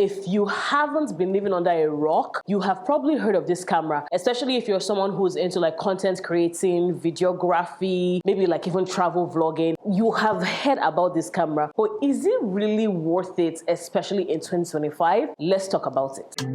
if you haven't been living under a rock, you have probably heard of this camera, especially if you're someone who's into like content creating, videography, maybe like even travel vlogging. You have heard about this camera, but is it really worth it, especially in 2025? Let's talk about it.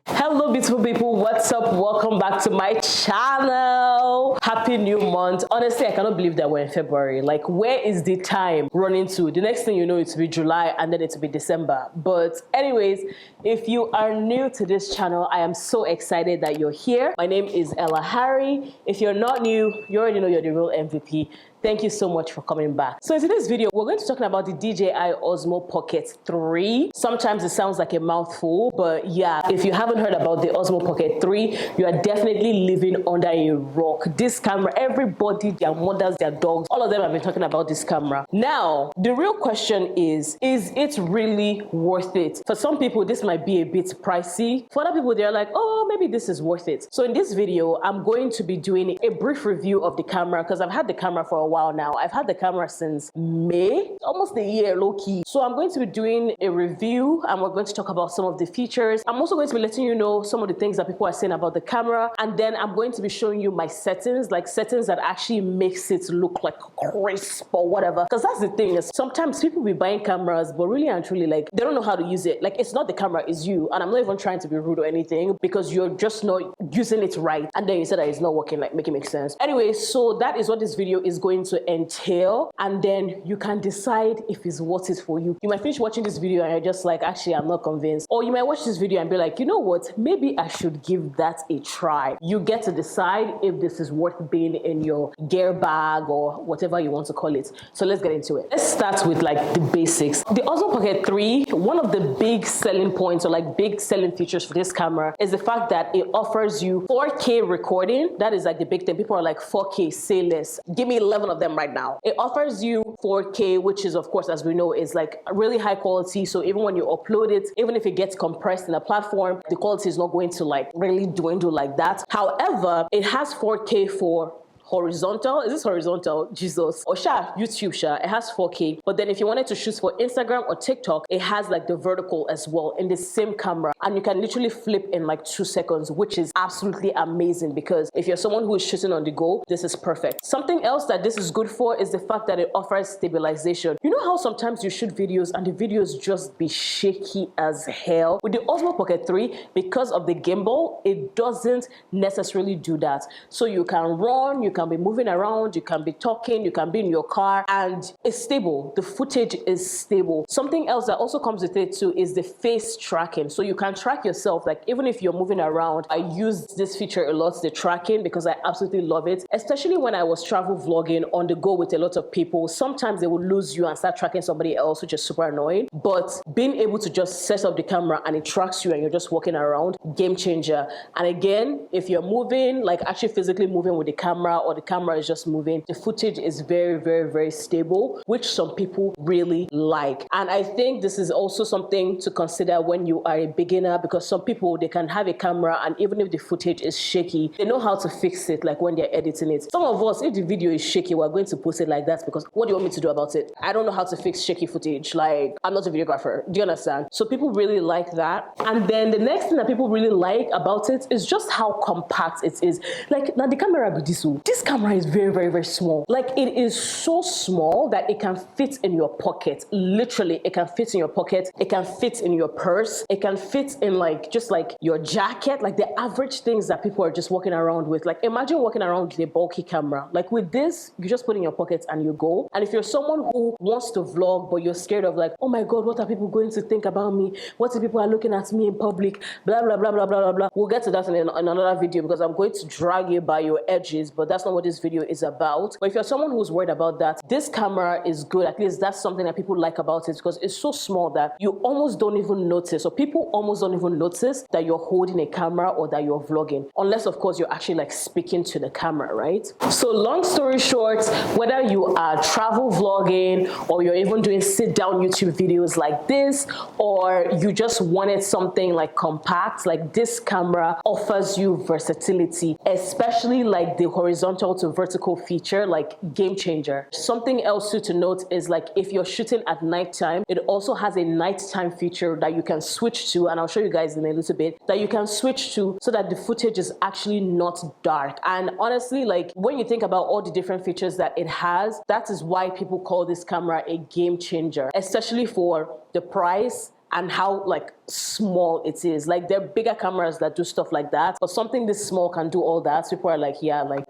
Hello beautiful people, what's up? Welcome back to my channel. Happy new month. Honestly, I cannot believe that we're in February. Like, where is the time running to? The next thing you know, it's be July and then it's be December. But anyways, if you are new to this channel, I am so excited that you're here. My name is Ella Harry. If you're not new, you already know you're the real MVP. Thank you so much for coming back. So in today's video, we're going to be talking about the DJI Osmo Pocket 3. Sometimes it sounds like a mouthful, but yeah, if you haven't heard about the Osmo Pocket 3, you are definitely living under a rock. This camera, everybody, their mothers, their dogs, all of them have been talking about this camera. Now, the real question is it really worth it? For some people, this might be a bit pricey. For other people, they're like, oh, maybe this is worth it. So in this video, I'm going to be doing a brief review of the camera because I've had the camera for a while now. I've had the camera since May, almost a year, low-key. So I'm going to be doing a review and we're going to talk about some of the features. I'm also going to be letting you know some of the things that people are saying about the camera, and then I'm going to be showing you my settings, like settings that actually makes it look like crisp or whatever. Because that's the thing, is sometimes people be buying cameras, but really and truly, like, they don't know how to use it. Like, it's not the camera, it's you. And I'm not even trying to be rude or anything, because you're just not using it right. And then you said that it's not working, like, make it make sense. Anyway, so that is what this video is going to entail, and then you can decide if it's worth it for you. You might finish watching this video and you're just like, actually, I'm not convinced. Or you might watch this video and be like, you know what, maybe I should give that a try. You get to decide if this is worth being in your gear bag or whatever you want to call it. So let's get into it. Let's start with like the basics. The Osmo Pocket 3, one of the big selling points or like big selling features for this camera is the fact that it offers you 4K recording. That is like the big thing. People are like, 4K, say less. Give me 11 of them right now. It offers you 4K, which is, of course, as we know, is like really high quality. So even when you upload it, even if it gets compressed in a platform, the quality is not going to like really dwindle like that. However, it has 4K for horizontal. Is this horizontal? Jesus. Or YouTube, it has 4K. But then if you wanted to shoot for Instagram or TikTok, it has like the vertical as well in the same camera. And you can literally flip in like 2 seconds, which is absolutely amazing, because if you're someone who is shooting on the go, this is perfect. Something else that this is good for is the fact that it offers stabilization. You know how sometimes you shoot videos and the videos just be shaky as hell? With the Osmo Pocket 3, because of the gimbal, it doesn't necessarily do that. So you can run, you can be moving around, you can be talking, you can be in your car, and it's stable. The footage is stable. Something else that also comes with it too is the face tracking. So you can track yourself, like even if you're moving around. I use this feature a lot, the tracking, because I absolutely love it, especially when I was travel vlogging on the go with a lot of people. Sometimes they will lose you and start tracking somebody else, which is super annoying. But being able to just set up the camera and it tracks you and you're just walking around, game changer. And again, if you're moving, like actually physically moving with the camera, or the camera is just moving, the footage is very, very, very stable, which some people really like. And I think this is also something to consider when you are a beginner, because some people, they can have a camera and even if the footage is shaky, they know how to fix it, like when they're editing it. Some of us, if the video is shaky, we're going to post it like that, because what do you want me to do about it? I don't know how to fix shaky footage. Like, I'm not a videographer. Do you understand? So people really like that. And then the next thing that people really like about it is just how compact it is. Like, now the camera be this camera is very, very, very small. Like, it is so small that it can fit in your pocket. Literally, it can fit in your pocket. It can fit in your purse. It can fit in like, just like your jacket, like the average things that people are just walking around with. Like, imagine walking around with a bulky camera. Like with this, you just put in your pocket and you go. And if you're someone who wants to vlog, but you're scared of like, oh my God, what are people going to think about me? What if people are looking at me in public? Blah, blah, blah, blah, blah, blah, blah. We'll get to that in another video, because I'm going to drag you by your edges, but that's that's not what this video is about. But if you're someone who's worried about that, this camera is good. At least that's something that people like about it, because it's so small that you almost don't even notice, or people almost don't even notice that you're holding a camera or that you're vlogging, unless of course you're actually like speaking to the camera, right? So long story short, whether you are travel vlogging or you're even doing sit down YouTube videos like this, or you just wanted something like compact, like this camera offers you versatility, especially like the horizontal to vertical feature, like game changer. Something else to note is like if you're shooting at nighttime, it also has a nighttime feature that you can switch to, and I'll show you guys in a little bit, that you can switch to so that the footage is actually not dark. And honestly, like when you think about all the different features that it has, that is why people call this camera a game changer, especially for the price and how like small it is. Like there are bigger cameras that do stuff like that, but something this small can do all that. So people are like, yeah, like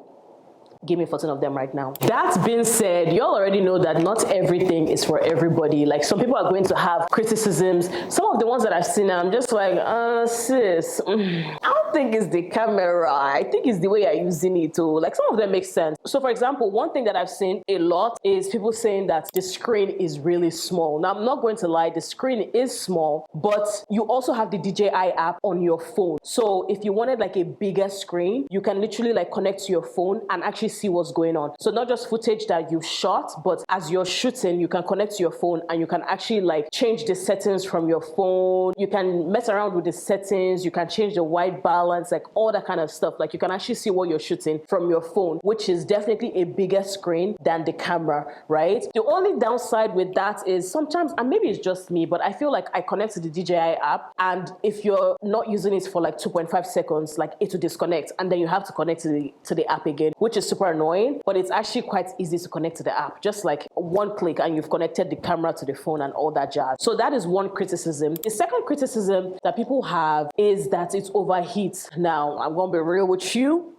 give me 14 of them right now. That being said, y'all already know that not everything is for everybody. Like some people are going to have criticisms. Some of the ones that I've seen, I'm just like, sis, I don't think it's the camera. I think it's the way you're using it too. Like some of them make sense. So for example, one thing that I've seen a lot is people saying that the screen is really small. Now I'm not going to lie, the screen is small, but you also have the DJI app on your phone. So if you wanted like a bigger screen, you can literally like connect to your phone and actually see what's going on. So not just footage that you shot, but as you're shooting, you can connect to your phone and you can actually like change the settings from your phone. You can mess around with the settings. You can change the white balance, like all that kind of stuff. Like you can actually see what you're shooting from your phone, which is definitely a bigger screen than the camera, right? The only downside with that is sometimes, and maybe it's just me, but I feel like I connect to the DJI app, and if you're not using it for like 2.5 seconds, like it will disconnect, and then you have to connect to the app again, which is super annoying. But it's actually quite easy to connect to the app, just like one click and you've connected the camera to the phone and all that jazz. So that is one criticism. The second criticism that people have is that it overheats. Now I'm gonna be real with you,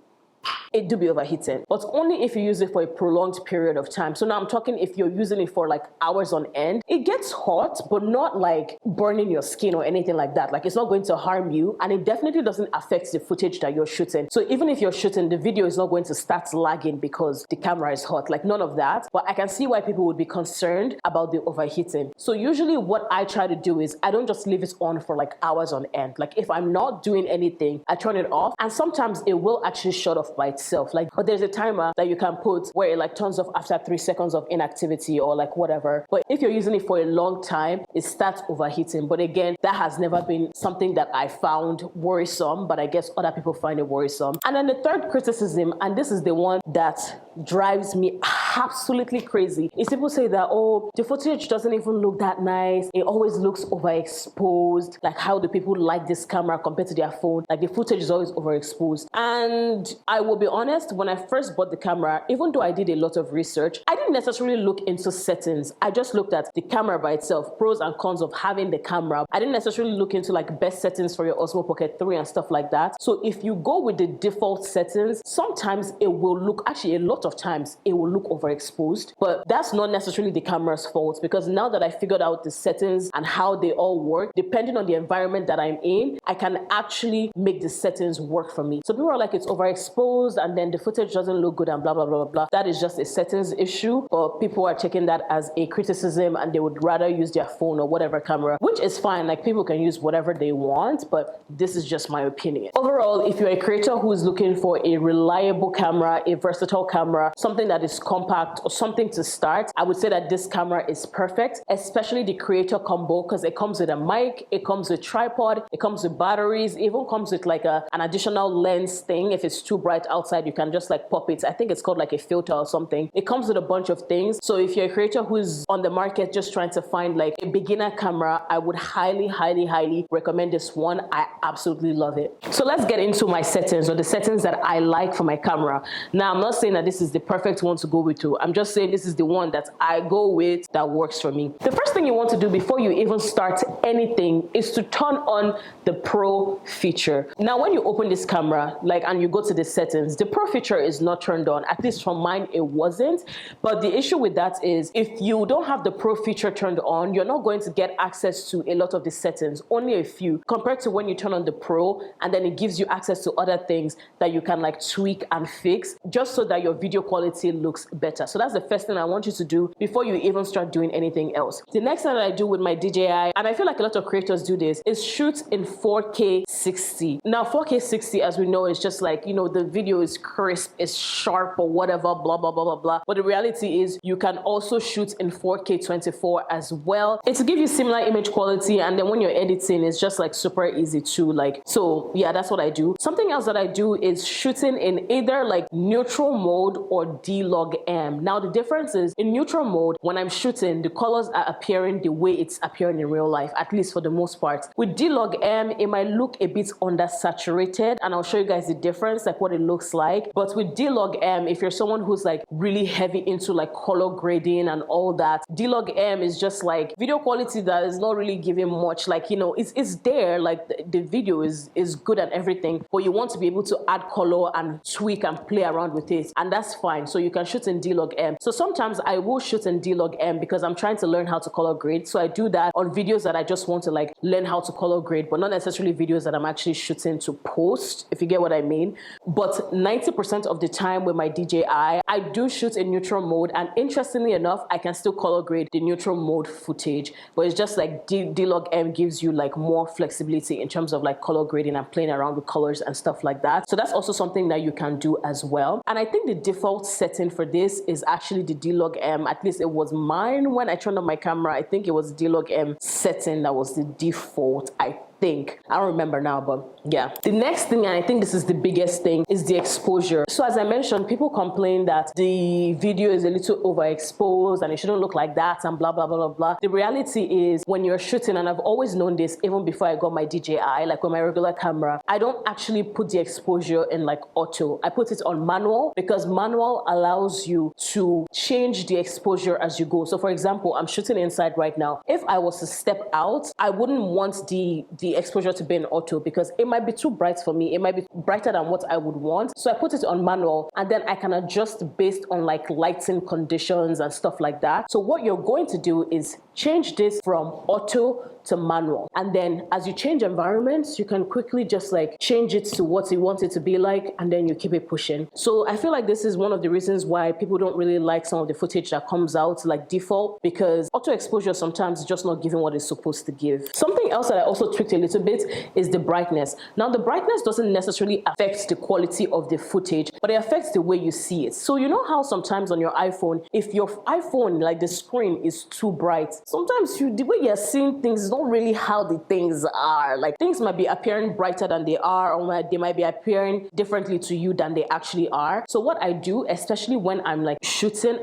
it do be overheating, but only if you use it for a prolonged period of time. So now I'm talking if you're using it for like hours on end, it gets hot, but not like burning your skin or anything like that. Like it's not going to harm you, and it definitely doesn't affect the footage that you're shooting. So even if you're shooting, the video is not going to start lagging because the camera is hot, like none of that. But I can see why people would be concerned about the overheating. So usually what I try to do is I don't just leave it on for like hours on end. Like if I'm not doing anything, I turn it off, and sometimes it will actually shut off by itself. Like, but there's a timer that you can put where it like turns off after 3 seconds of inactivity or like whatever. But if you're using it for a long time, it starts overheating. But again, that has never been something that I found worrisome, but I guess other people find it worrisome. And then the third criticism, and this is the one that drives me absolutely crazy, is people say that, oh, the footage doesn't even look that nice. It always looks overexposed. Like, how do people like this camera compared to their phone? Like the footage is always overexposed. And I will be honest, when I first bought the camera, even though I did a lot of research, I didn't necessarily look into settings. I just looked at the camera by itself, pros and cons of having the camera. I didn't necessarily look into like best settings for your Osmo Pocket 3 and stuff like that. So if you go with the default settings, sometimes it will look, actually a lot of times it will look overexposed, but that's not necessarily the camera's fault, because now that I figured out the settings and how they all work, depending on the environment that I'm in, I can actually make the settings work for me. So people are like, it's overexposed and then the footage doesn't look good and blah, blah, blah, blah. That is just a settings issue, but people are taking that as a criticism and they would rather use their phone or whatever camera, which is fine. Like people can use whatever they want, but this is just my opinion. Overall, if you're a creator who is looking for a reliable camera, a versatile camera, something that is compact or something to start, I would say that this camera is perfect, especially the creator combo, because it comes with a mic, it comes with tripod, it comes with batteries, it even comes with like an additional lens thing. If it's too bright outside, you can just like pop it. I think it's called like a filter or something. It comes with a bunch of things. So if you're a creator who's on the market just trying to find like a beginner camera, I would highly, highly, highly recommend this one. I absolutely love it. So let's get into my settings, or the settings that I like for my camera. Now, I'm not saying that this is the perfect one to go with too. I'm just saying this is the one that I go with that works for me. The first thing you want to do before you even start anything is to turn on the Pro feature. Now, when you open this camera, like, and you go to the settings, the Pro feature is not turned on. At least from mine, it wasn't. But But the issue with that is if you don't have the pro feature turned on, you're not going to get access to a lot of the settings, only a few, compared to when you turn on the pro and then it gives you access to other things that you can like tweak and fix just so that your video quality looks better. So that's the first thing I want you to do before you even start doing anything else. The next thing that I do with my DJI, and I feel like a lot of creators do this, is shoot in 4K 60. Now 4K 60, as we know, is just like, you know, the video is crisp, it's sharp or whatever, blah, blah, blah, blah, blah. But the reality is you can also shoot in 4K 24 as well. It's to give you similar image quality, and then when you're editing, it's just like super easy too. Like, so yeah, that's what I do. Something else that I do is shooting in either like neutral mode or D-Log M. Now the difference is in neutral mode, when I'm shooting, the colors are appearing the way it's appearing in real life, at least for the most part. With D-Log M, it might look a bit undersaturated, and I'll show you guys the difference, like what it looks like. But with D-Log M, if you're someone who's like really heavy into like color grading and all that, D-Log M is just like video quality that is not really giving much. Like, you know, it's there, like the video is good and everything, but you want to be able to add color and tweak and play around with it, and that's fine. So you can shoot in D-Log M. So sometimes I will shoot in D-Log M because I'm trying to learn how to color grade. So I do that on videos that I just want to like learn how to color grade, but not necessarily videos that I'm actually shooting to post, if you get what I mean. But 90% of the time with my DJI, I do shoot in neutral mode, and interestingly enough, I can still color grade the neutral mode footage, but it's just like D-Log M gives you like more flexibility in terms of like color grading and playing around with colors and stuff like that. So that's also something that you can do as well. And I think the default setting for this is actually the D-Log M. At least it was mine when I turned on my camera. I think it was D-Log M setting that was the default, I think. I don't remember now, but yeah. The next thing, and I think this is the biggest thing, is the exposure. So as I mentioned, people complain that the video is a little overexposed and it shouldn't look like that and blah, blah, blah, blah, blah. The reality is when you're shooting, and I've always known this even before I got my DJI, like with my regular camera, I don't actually put the exposure in like auto. I put it on manual because manual allows you to change the exposure as you go. So for example, I'm shooting inside right now. If I was to step out, I wouldn't want the exposure to be in auto because it might be too bright for me. It might be brighter than what I would want. So I put it on manual, and then I can adjust based on like lighting conditions and stuff like that. So what you're going to do is change this from auto to manual. And then as you change environments, you can quickly just like change it to what you want it to be like, and then you keep it pushing. So I feel like this is one of the reasons why people don't really like some of the footage that comes out like default, because auto exposure sometimes is just not giving what it's supposed to give. Something else that I also tweaked a little bit is the brightness. Now the brightness doesn't necessarily affect the quality of the footage, but it affects the way you see it. So you know how sometimes on your iPhone, if your iPhone, like the screen is too bright, sometimes the way you're seeing things is not really how the things are. Like things might be appearing brighter than they are, or they might be appearing differently to you than they actually are. So what I do, especially when I'm like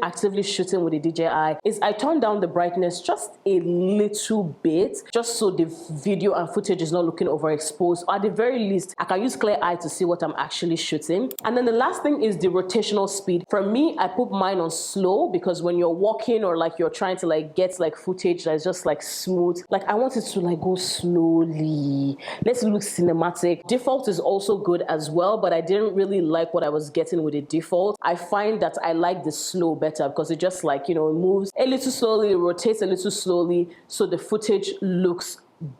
actively shooting with the DJI, is I turn down the brightness just a little bit, just so the video and footage is not looking overexposed, or at the very least, I can use clear eye to see what I'm actually shooting. And then the last thing is the rotational speed. For me, I put mine on slow because when you're walking or like you're trying to like get like footage that's just like smooth, like I want it to like go slowly. Let's look cinematic. Default is also good as well, but I didn't really like what I was getting with the default. I find that I like the slow better because it just like, you know, it moves a little slowly, it rotates a little slowly, so the footage looks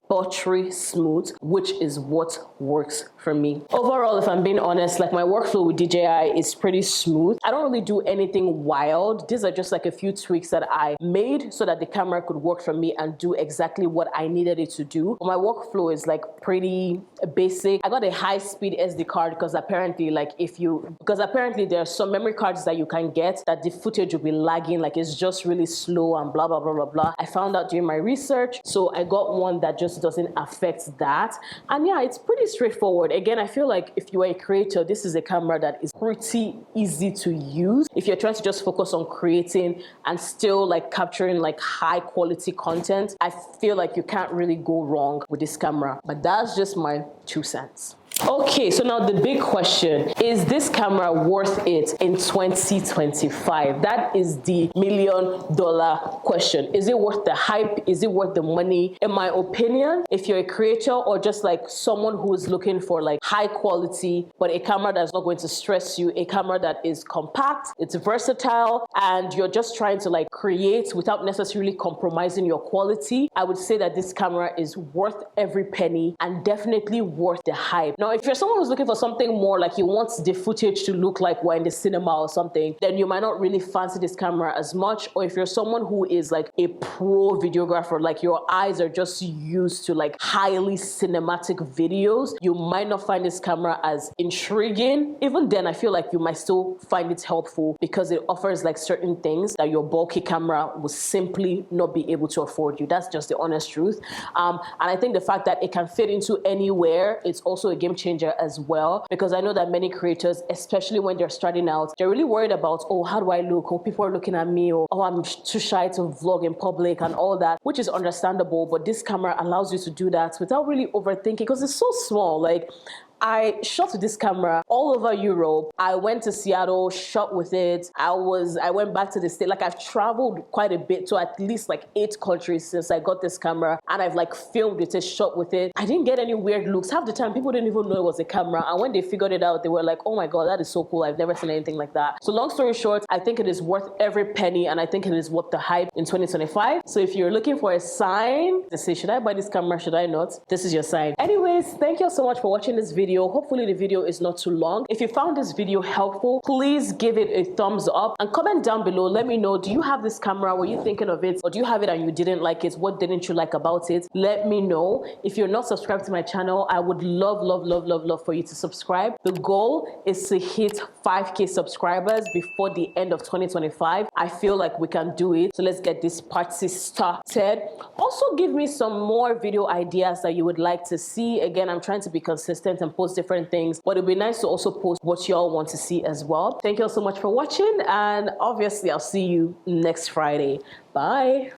buttery smooth, which is what works for me. Overall, if I'm being honest, like my workflow with DJI is pretty smooth. I don't really do anything wild. These are just like a few tweaks that I made so that the camera could work for me and do exactly what I needed it to do. My workflow is like pretty basic. I got a high-speed SD card because apparently there are some memory cards that you can get that the footage will be lagging, like it's just really slow and blah blah blah blah blah. I found out during my research, so I got one that just doesn't affect that. And yeah, it's pretty straightforward. Again, I feel like if you are a creator, this is a camera that is pretty easy to use. If you're trying to just focus on creating and still like capturing like high quality content, I feel like you can't really go wrong with this camera. But that's just my 2 cents. Okay, so now the big question, is this camera worth it in 2025? That is the $1,000,000 question. Is it worth the hype? Is it worth the money? In my opinion, if you're a creator or just like someone who is looking for like high quality, but a camera that's not going to stress you, a camera that is compact, it's versatile, and you're just trying to like create without necessarily compromising your quality, I would say that this camera is worth every penny and definitely worth the hype. Now, if you're someone who's looking for something more like you want the footage to look like we're in the cinema or something, then you might not really fancy this camera as much. Or if you're someone who is like a pro videographer, like your eyes are just used to like highly cinematic videos, you might not find this camera as intriguing. Even then, I feel like you might still find it helpful because it offers like certain things that your bulky camera will simply not be able to afford you. That's just the honest truth. And I think the fact that it can fit into anywhere, it's also a game changer as well, because I know that many creators, especially when they're starting out, they're really worried about, oh, how do I look? Oh, people are looking at me, or oh, I'm too shy to vlog in public and all that, which is understandable. But this camera allows you to do that without really overthinking, because it's so small. Like, I shot with this camera all over Europe. I went to Seattle, shot with it. I went back to the States. Like, I've traveled quite a bit to at least like 8 countries since I got this camera, and I've like filmed with it, shot with it. I didn't get any weird looks. Half the time people didn't even know it was a camera, and when they figured it out, they were like, oh my god, that is so cool. I've never seen anything like that. So long story short, I think it is worth every penny, and I think it is worth the hype in 2025. So if you're looking for a sign to say, should I buy this camera, should I not, this is your sign. Anyways, thank you so much for watching this video. Hopefully the video is not too long. If you found this video helpful, please give it a thumbs up and comment down below. Let me know, do you have this camera? Were you thinking of it? Or do you have it and you didn't like it? What didn't you like about it? Let me know. If you're not subscribed to my channel, I would love for you to subscribe. The goal is to hit 5K subscribers before the end of 2025. I feel like we can do it. So let's get this party started. Also, give me some more video ideas that you would like to see. Again, I'm trying to be consistent and post different things, but it'd be nice to also post what y'all want to see as well. Thank you all so much for watching, and obviously I'll see you next Friday. Bye.